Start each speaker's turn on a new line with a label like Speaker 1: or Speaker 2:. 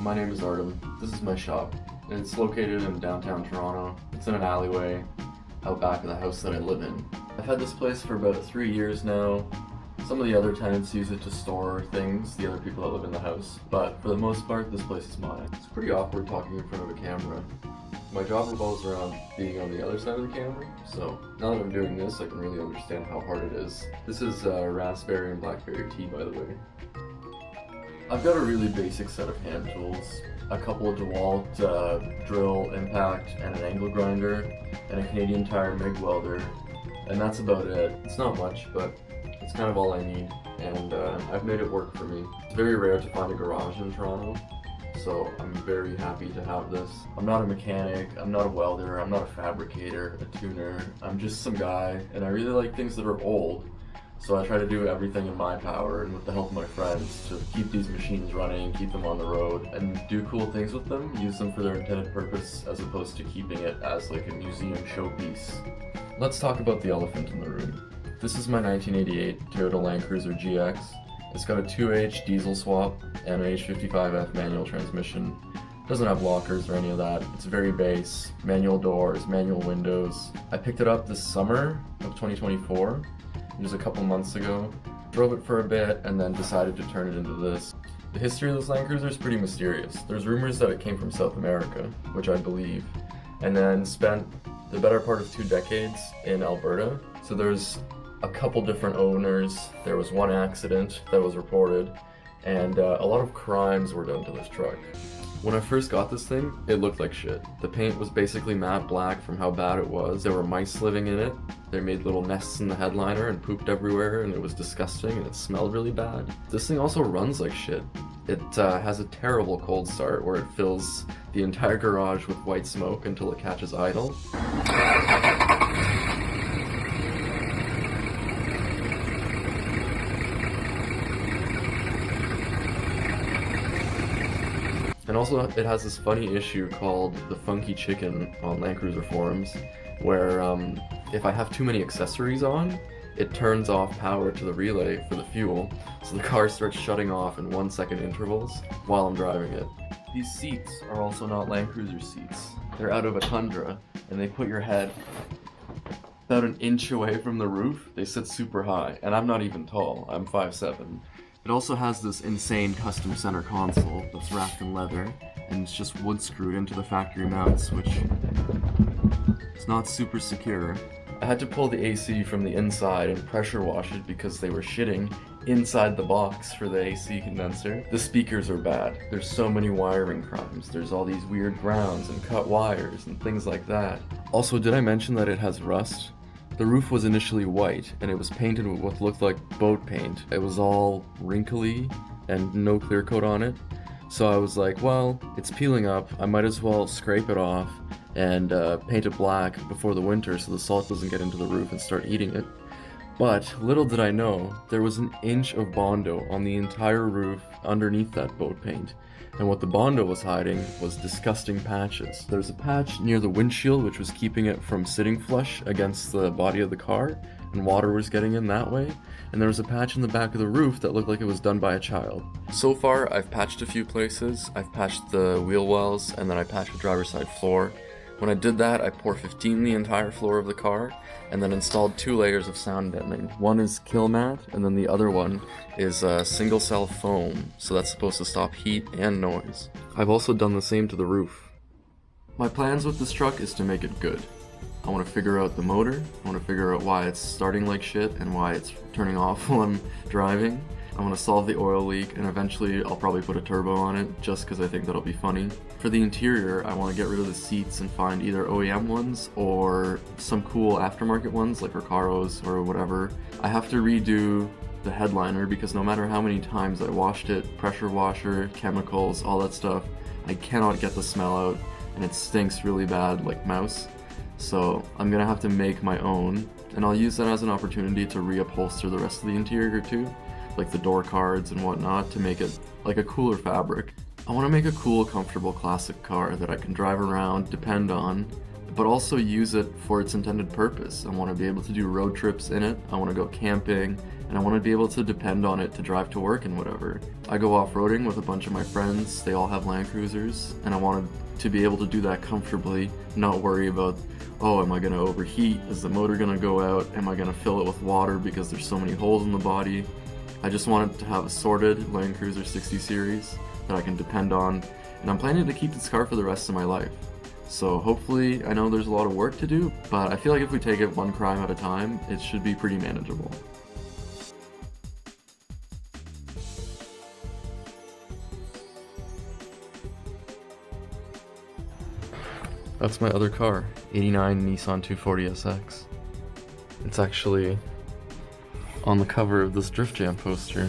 Speaker 1: My name is Artem. This is my shop. It's located in downtown Toronto. It's in an alleyway out back of the house that I live in. I've had this place for about 3 years now. Some of the other tenants use it to store things, the other people that live in the house, but for the most part, this place is mine. It's pretty awkward talking in front of a camera. My job revolves around being on the other side of the camera, so now that I'm doing this, I can really understand how hard it is. This is raspberry and blackberry tea, by the way. I've got a really basic set of hand tools, a couple of DeWalt drill, impact, and an angle grinder, and a Canadian Tire MIG welder, and that's about it. It's not much, but it's kind of all I need, and I've made it work for me. It's very rare to find a garage in Toronto, so I'm very happy to have this. I'm not a mechanic, I'm not a welder, I'm not a fabricator, a tuner. I'm just some guy, and I really like things that are old. So I try to do everything in my power and with the help of my friends to keep these machines running, keep them on the road, and do cool things with them, use them for their intended purpose as opposed to keeping it as like a museum showpiece. Let's talk about the elephant in the room. This is my 1988 Toyota Land Cruiser GX. It's got a 2H diesel swap and an H55F manual transmission. It doesn't have lockers or any of that. It's very base, manual doors, manual windows. I picked it up this summer of 2024. Just a couple months ago, drove it for a bit, and then decided to turn it into this. The history of this Land Cruiser is pretty mysterious. There's rumors that it came from South America, which I believe, and then spent the better part of 2 decades in Alberta. So there's a couple different owners, there was one accident that was reported, and a lot of crimes were done to this truck. When I first got this thing, it looked like shit. The paint was basically matte black from how bad it was. There were mice living in it. They made little nests in the headliner and pooped everywhere, and it was disgusting and it smelled really bad. This thing also runs like shit. It has a terrible cold start where it fills the entire garage with white smoke until it catches idle. And also, it has this funny issue called the funky chicken on Land Cruiser forums, where if I have too many accessories on, it turns off power to the relay for the fuel, so the car starts shutting off in 1-second intervals while I'm driving it. These seats are also not Land Cruiser seats. They're out of a Tundra, and they put your head about an inch away from the roof. They sit super high, and I'm not even tall. I'm 5'7". It also has this insane custom center console that's wrapped in leather, and it's just wood screwed into the factory mounts, which is not super secure. I had to pull the AC from the inside and pressure wash it because they were shitting inside the box for the AC condenser. The speakers are bad. There's so many wiring crimes. There's all these weird grounds and cut wires and things like that. Also, did I mention that it has rust? The roof was initially white, and it was painted with what looked like boat paint. It was all wrinkly and no clear coat on it. So I was like, well, it's peeling up, I might as well scrape it off and paint it black before the winter so the salt doesn't get into the roof and start eating it. But little did I know, there was an inch of Bondo on the entire roof underneath that boat paint. And what the Bondo was hiding was disgusting patches. There's a patch near the windshield which was keeping it from sitting flush against the body of the car, and water was getting in that way. And there was a patch in the back of the roof that looked like it was done by a child. So far, I've patched a few places. I've patched the wheel wells, and then I patched the driver's side floor. When I did that, I poured 15 the entire floor of the car, and then installed 2 layers of sound deadening. One is kill mat, and then the other one is single cell foam, so that's supposed to stop heat and noise. I've also done the same to the roof. My plans with this truck is to make it good. I want to figure out the motor, I want to figure out why it's starting like shit and why it's turning off while I'm driving. I want to solve the oil leak, and eventually I'll probably put a turbo on it just because I think that'll be funny. For the interior, I want to get rid of the seats and find either OEM ones or some cool aftermarket ones like Recaros or whatever. I have to redo the headliner because no matter how many times I washed it, pressure washer, chemicals, all that stuff, I cannot get the smell out, and it stinks really bad like mouse. So I'm gonna have to make my own, and I'll use that as an opportunity to reupholster the rest of the interior too, like the door cards and whatnot, to make it like a cooler fabric. I want to make a cool, comfortable classic car that I can drive around, depend on, but also use it for its intended purpose. I want to be able to do road trips in it, I want to go camping, and I want to be able to depend on it to drive to work and whatever. I go off-roading with a bunch of my friends, they all have Land Cruisers, and I wanted to be able to do that comfortably, not worry about, oh, am I going to overheat? Is the motor going to go out? Am I going to fill it with water because there's so many holes in the body? I just wanted to have a sorted Land Cruiser 60 series that I can depend on, and I'm planning to keep this car for the rest of my life. So hopefully, I know there's a lot of work to do, but I feel like if we take it one crime at a time, it should be pretty manageable. That's my other car, 89 Nissan 240SX. It's actually on the cover of this Drift Jam poster.